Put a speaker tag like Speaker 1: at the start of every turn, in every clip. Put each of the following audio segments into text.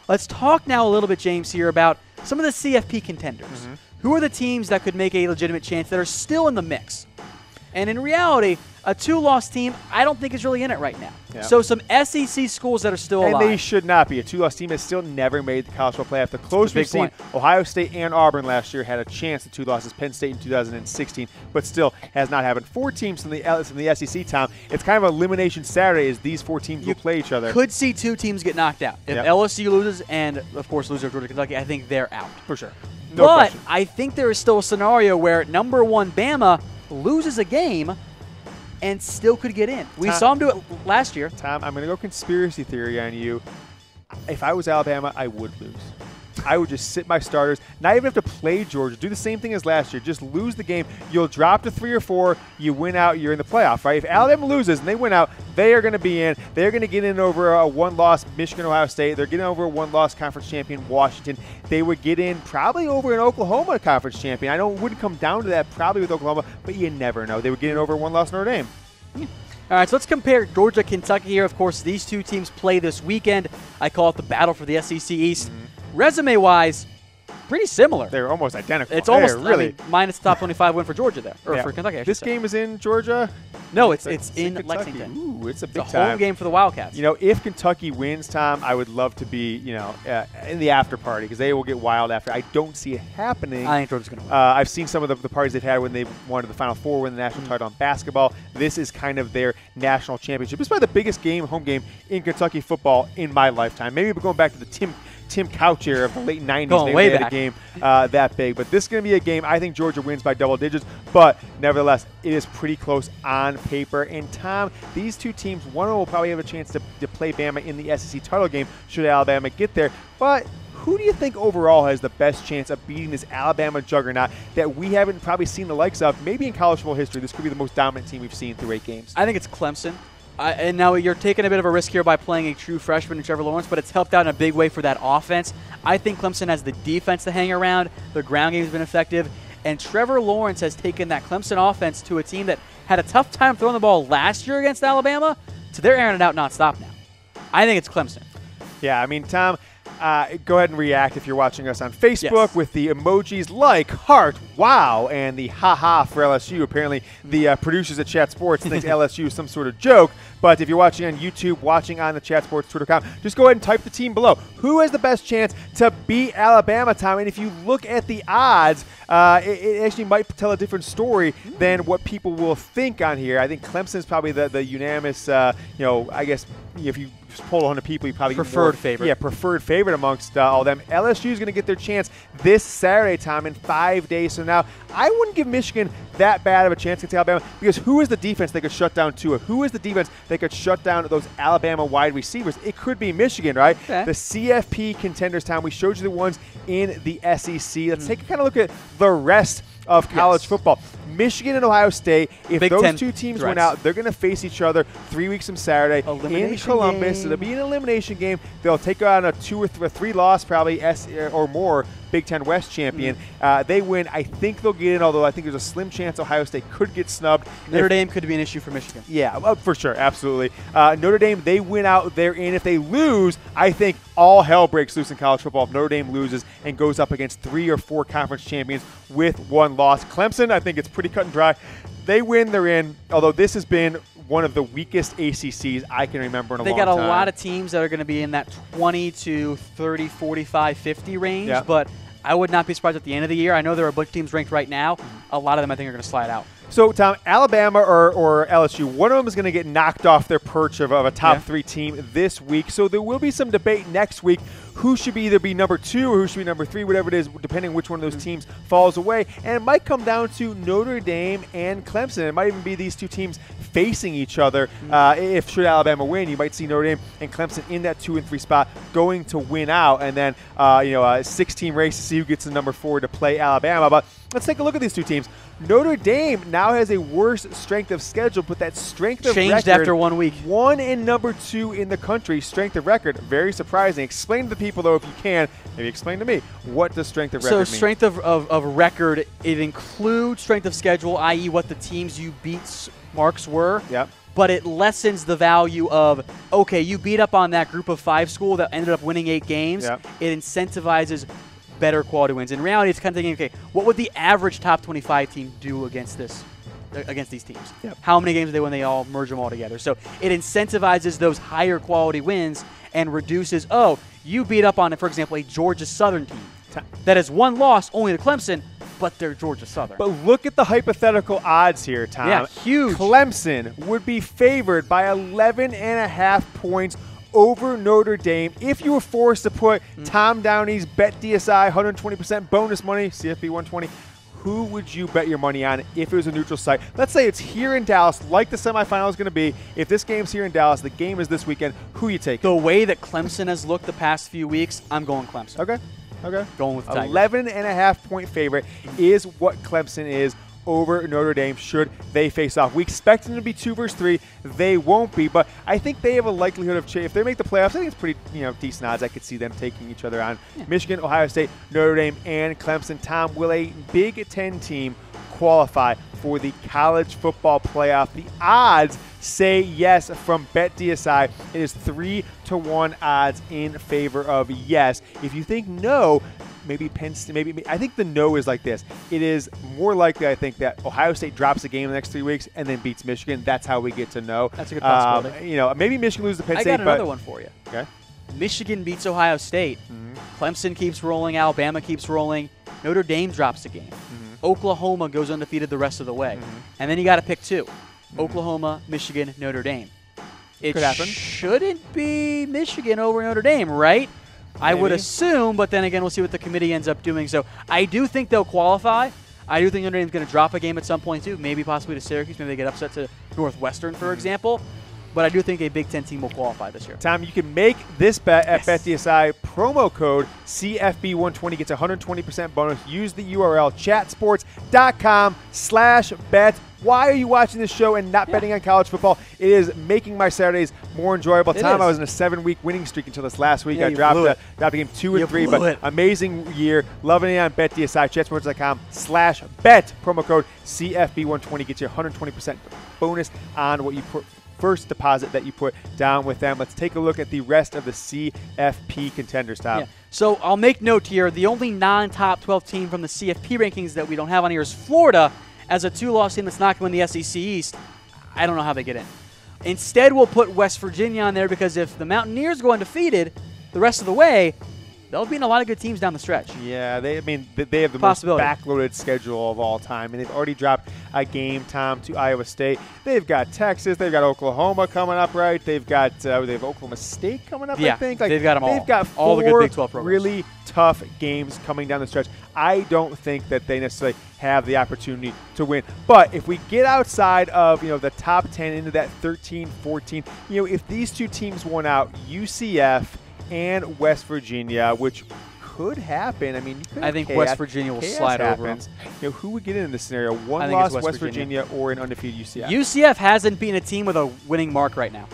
Speaker 1: Let's talk now a little bit, James, here about some of the CFP contenders. Who are the teams that could make a legitimate chance that are still in the mix? And in reality, a 2-loss team, I don't think is really in it right now.
Speaker 2: Yeah.
Speaker 1: So some SEC schools that are still alive.
Speaker 2: And they should not be. A 2-loss team has still never made the college football playoff. The closest we've seen, Ohio State and Auburn last year had a chance at 2 losses. Penn State in 2016, but still has not happened. 4 teams from the SEC, Tom. It's kind of elimination Saturday as these 4 teams will play each other.
Speaker 1: Could see 2 teams get knocked out. If LSU loses and, of course, loses Georgia, Kentucky, I think they're out.
Speaker 2: For sure. No
Speaker 1: but
Speaker 2: question.
Speaker 1: I think there is still a scenario where number 1 Bama loses a game and still could get in. We saw him do it last year.
Speaker 2: Tom, I'm going to go conspiracy theory on you. If I was Alabama, I would lose. I would just sit my starters, not even have to play Georgia. Do the same thing as last year. Just lose the game. You'll drop to 3 or 4. You win out. You're in the playoff, right? If Alabama loses and they win out, they are going to be in. They're going to get in over a 1-loss Michigan, Ohio State. They're getting over a 1-loss conference champion, Washington. They would get in probably over an Oklahoma conference champion. I know it wouldn't come down to that probably with Oklahoma, but you never know. They would get in over a 1-loss Notre Dame.
Speaker 1: All right, so let's compare Georgia, Kentucky here. Of course, these 2 teams play this weekend. I call it the battle for the SEC East. Resume-wise, pretty similar.
Speaker 2: They're almost identical.
Speaker 1: It's almost really minus the top 25 win for Georgia there, or for Kentucky.
Speaker 2: This game is in Georgia.
Speaker 1: No, it's in Lexington.
Speaker 2: Ooh, it's a big
Speaker 1: time. Home game for the Wildcats.
Speaker 2: You know, if Kentucky wins, Tom, I would love to be, in the after party because they will get wild after. I don't see it happening.
Speaker 1: I think Georgia's going to win.
Speaker 2: I've seen some of the parties they've had when they wanted the Final Four, win the national title on basketball. This is kind of their national championship. It's probably the biggest home game in Kentucky football in my lifetime. Maybe going back to the Tim Couch era of the late 90s. They had a game that big. But this is going to be a game I think Georgia wins by double digits. But nevertheless, it is pretty close on paper. And, Tom, these 2 teams, one will probably have a chance to play Bama in the SEC title game should Alabama get there. But who do you think overall has the best chance of beating this Alabama juggernaut that we haven't probably seen the likes of? Maybe in college football history, this could be the most dominant team we've seen through 8 games.
Speaker 1: I think it's Clemson. And now you're taking a bit of a risk here by playing a true freshman in Trevor Lawrence, but it's helped out in a big way for that offense. I think Clemson has the defense to hang around. Their ground game has been effective. And Trevor Lawrence has taken that Clemson offense to a team that had a tough time throwing the ball last year against Alabama to they're airing it out nonstop now. I think it's Clemson.
Speaker 2: Yeah, I mean, Tom, go ahead and react if you're watching us on Facebook with the emojis like, heart, wow, and the ha-ha for LSU. Apparently, the producers at Chat Sports think LSU is some sort of joke. But if you're watching on YouTube, watching on the Chat Sports Twitter account, just go ahead and type the team below. Who has the best chance to beat Alabama, Tom? And if you look at the odds, it actually might tell a different story than what people will think on here. I think Clemson is probably the unanimous, I guess, if you poll 100 people, you probably
Speaker 1: preferred favorite.
Speaker 2: Yeah, preferred favorite amongst all of them. LSU is going to get their chance this Saturday, Tom, in 5 days. So now I wouldn't give Michigan that bad of a chance against Alabama because who is the defense that could shut down Tua? Who is the defense that could shut down those Alabama wide receivers? It could be Michigan, right? Okay. The CFP contenders, Tom. We showed you the ones in the SEC. Let's take a kind of look at the rest of college football. Michigan and Ohio State, if
Speaker 1: Big
Speaker 2: those
Speaker 1: 10
Speaker 2: 2 teams win out, they're going to face each other 3 weeks from Saturday in Columbus. So it'll be an elimination game. They'll take on a 2 or 3 loss, probably or more, Big Ten West champion. They win. I think they'll get in, although I think there's a slim chance Ohio State could get snubbed.
Speaker 1: Notre Dame could be an issue for Michigan.
Speaker 2: Yeah, for sure, absolutely. Notre Dame, they win out, they're in. If they lose, I think all hell breaks loose in college football if Notre Dame loses and goes up against 3 or 4 conference champions with 1 loss. Clemson, I think it's pretty cut and dry. They win, they're in, although this has been one of the weakest ACCs I can remember in a long time.
Speaker 1: They got a lot of teams that are going to be in that 20 to 30, 45, 50 range, but I would not be surprised at the end of the year. I know there are a bunch of teams ranked right now. A lot of them I think are going to slide out.
Speaker 2: So, Tom, Alabama or LSU, one of them is going to get knocked off their perch of a top 3 team this week. So there will be some debate next week who should either be number 2 or who should be number 3, whatever it is, depending on which one of those teams falls away. And it might come down to Notre Dame and Clemson. It might even be these 2 teams facing each other. If should Alabama win, you might see Notre Dame and Clemson in that 2 and 3 spot going to win out. And then, a 6-team race to see who gets the number 4 to play Alabama. But let's take a look at these 2 teams. Notre Dame now has a worse strength of schedule, but that strength of
Speaker 1: changed
Speaker 2: record,
Speaker 1: after 1 week.
Speaker 2: 1 and number 2 in the country, strength of record. Very surprising. Explain to the people, though, if you can. Maybe explain to me. What does strength of record mean?
Speaker 1: So strength of record, it includes strength of schedule, i.e. what the teams you beat marks were.
Speaker 2: Yep.
Speaker 1: but it lessens the value of, okay, you beat up on that group of 5 school that ended up winning 8 games.
Speaker 2: Yep.
Speaker 1: It incentivizes better quality wins. In reality, it's kind of thinking, okay, what would the average top 25 team do against these teams?
Speaker 2: Yep.
Speaker 1: How many games do they win? They all merge them all together. So it incentivizes those higher quality wins and reduces, oh, you beat up on, for example, a Georgia Southern team that has one loss only to Clemson, but they're Georgia Southern.
Speaker 2: But look at the hypothetical odds here, Tom.
Speaker 1: Yeah, huge.
Speaker 2: Clemson would be favored by 11.5 points over Notre Dame. If you were forced to put Tom Downey's Bet DSI 120% bonus money, CFP 120, who would you bet your money on if it was a neutral site? Let's say it's here in Dallas, like the semifinal is going to be. If this game's here in Dallas, the game is this weekend, who you take?
Speaker 1: The way that Clemson has looked the past few weeks, I'm going Clemson.
Speaker 2: Okay.
Speaker 1: Going with the Tigers.
Speaker 2: 11.5 point favorite is what Clemson is over Notre Dame should they face off. We expect them to be 2 versus 3. They won't be, but I think they have a likelihood of if they make the playoffs. I think it's pretty decent odds. I could see them taking each other on. Yeah. Michigan, Ohio State, Notre Dame, and Clemson. Tom, will a Big Ten team qualify for the college football playoff? The odds say yes from BetDSI. It is 3-1 odds in favor of yes. If you think no, maybe Penn State. Maybe I think the no is like this. It is more likely, I think, that Ohio State drops a game in the next 3 weeks and then beats Michigan. That's how we get to know.
Speaker 1: That's a good possibility.
Speaker 2: Maybe Michigan loses to Penn State.
Speaker 1: I got another one for you.
Speaker 2: Okay.
Speaker 1: Michigan beats Ohio State. Clemson keeps rolling. Alabama keeps rolling. Notre Dame drops a game. Oklahoma goes undefeated the rest of the way. And then you got to pick 2. Oklahoma, Michigan, Notre Dame. It
Speaker 2: could happen.
Speaker 1: Shouldn't be Michigan over Notre Dame, right? Maybe. I would assume, but then again, we'll see what the committee ends up doing. So I do think they'll qualify. I do think Notre Dame's going to drop a game at some point too, maybe possibly to Syracuse. Maybe they get upset to Northwestern, for example. But I do think a Big Ten team will qualify this year.
Speaker 2: Tom, you can make this bet at BetDSI. Promo code CFB120 gets 120% bonus. Use the URL chatsports.com/bet. Why are you watching this show and not betting on college football? It is making my Saturdays more enjoyable. Tom, I was in a 7-week winning streak until this last week.
Speaker 1: Yeah,
Speaker 2: I dropped the game 2 and 3, but amazing year. Loving it on BetDSI. Chatsports.com/bet. Promo code CFB120 gets you 120% bonus on what you put. First deposit that you put down with them. Let's take a look at the rest of the CFP contenders, Tom.
Speaker 1: Yeah. So I'll make note here, the only non-top 12 team from the CFP rankings that we don't have on here is Florida. As a 2-loss team that's not going to win the SEC East, I don't know how they get in. Instead, we'll put West Virginia on there because if the Mountaineers go undefeated the rest of the way, they'll be in a lot of good teams down the stretch.
Speaker 2: Yeah, they have the most backloaded schedule of all time, and they've already dropped a game, Tom, to Iowa State. They've got Texas, they've got Oklahoma coming up, right? They've got they have Oklahoma State coming up,
Speaker 1: yeah,
Speaker 2: I think.
Speaker 1: They've got them all.
Speaker 2: They've got
Speaker 1: all the good Big 12 programs.
Speaker 2: Really tough games coming down the stretch. I don't think that they necessarily have the opportunity to win. But if we get outside of the top 10 into that 13, 14, if these two teams won out, UCF and West Virginia, which could happen. I mean,
Speaker 1: I think West Virginia will slide over them.
Speaker 2: Who would get in this scenario? One loss West Virginia or an undefeated UCF?
Speaker 1: UCF hasn't beaten a team with a winning mark right now.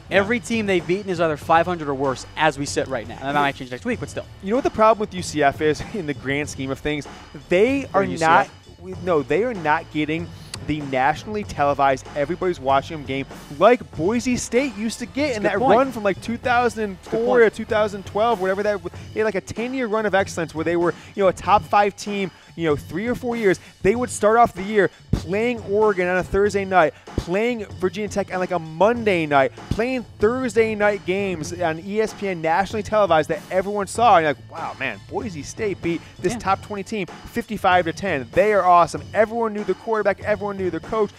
Speaker 1: Yeah. Every team they've beaten is either 500 or worse as we sit right now. And that might change next week, but still.
Speaker 2: You know what the problem with UCF is in the grand scheme of things? They are not getting the nationally televised, everybody's watching them game like Boise State used to get in that run from like 2004 to 2012, whatever that. They had like a 10-year run of excellence where they were, a top 5 team, 3 or 4 years. They would start off the year playing Oregon on a Thursday night, playing Virginia Tech on like a Monday night, playing Thursday night games on ESPN nationally televised that everyone saw. And you're like, wow, man, Boise State beat this top 20 team 55-10. They are awesome. Everyone knew the quarterback. Everyone knew their coach.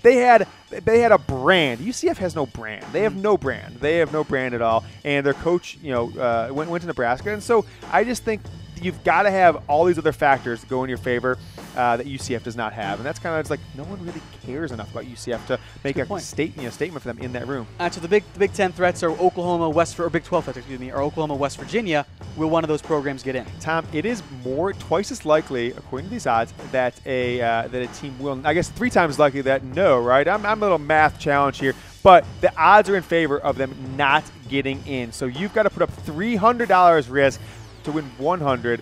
Speaker 2: They had a brand. UCF has no brand. They have no brand. They have no brand at all. And their coach, went to Nebraska. And so I just think you've got to have all these other factors go in your favor that UCF does not have, and that's kind of it's like no one really cares enough about UCF to make a statement for them in that room.
Speaker 1: So the Big Ten threats are Oklahoma, or Big 12 threats, are Oklahoma, West Virginia. Will one of those programs get in?
Speaker 2: Tom, it is twice as likely, according to these odds, that a team will. I guess 3 times likely that no. Right? I'm a little math challenge here. But the odds are in favor of them not getting in. So you've got to put up $300 risk to win 100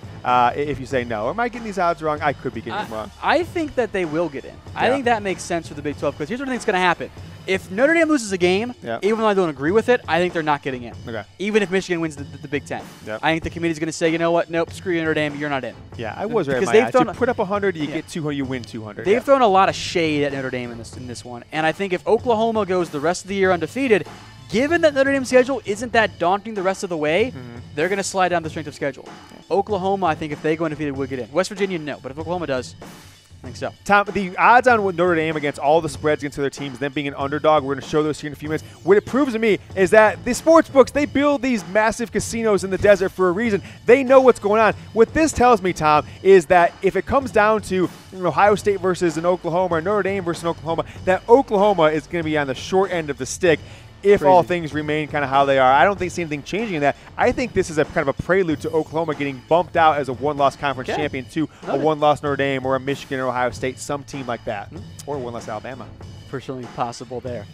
Speaker 2: if you say no. Am I getting these odds wrong? I could be getting them wrong.
Speaker 1: I think that they will get in. I think that makes sense for the Big 12 because here's what I think is going to happen. If Notre Dame loses a game,
Speaker 2: Yeah.
Speaker 1: even though I don't agree with it, I think they're not getting in.
Speaker 2: Okay.
Speaker 1: Even if Michigan wins the Big Ten.
Speaker 2: Yep.
Speaker 1: I think the committee's going to say, you know what, nope, screw you, Notre Dame, you're not in.
Speaker 2: Yeah, I was right.
Speaker 1: Because
Speaker 2: My
Speaker 1: they've
Speaker 2: eyes.
Speaker 1: thrown
Speaker 2: You put up 100, you get 200, you win 200.
Speaker 1: They've thrown a lot of shade at Notre Dame in this one. And I think if Oklahoma goes the rest of the year undefeated, given that Notre Dame's schedule isn't that daunting the rest of the way, they're going to slide down the strength of schedule. Oklahoma, I think if they go undefeated, would get in. West Virginia, no. But if Oklahoma does, I think so.
Speaker 2: Tom, the odds on Notre Dame against all the spreads against other teams, them being an underdog, we're going to show those here in a few minutes. What it proves to me is that the sports books, they build these massive casinos in the desert for a reason. They know what's going on. What this tells me, Tom, is that if it comes down to Ohio State versus an Oklahoma or Notre Dame versus an Oklahoma, that Oklahoma is going to be on the short end of the stick. If all things remain kind of how they are. I don't see anything changing in that. I think this is a kind of a prelude to Oklahoma getting bumped out as a one-loss conference champion to a one-loss Notre Dame or a Michigan or Ohio State, some team like that, or one-loss Alabama.
Speaker 1: For certainly possible there.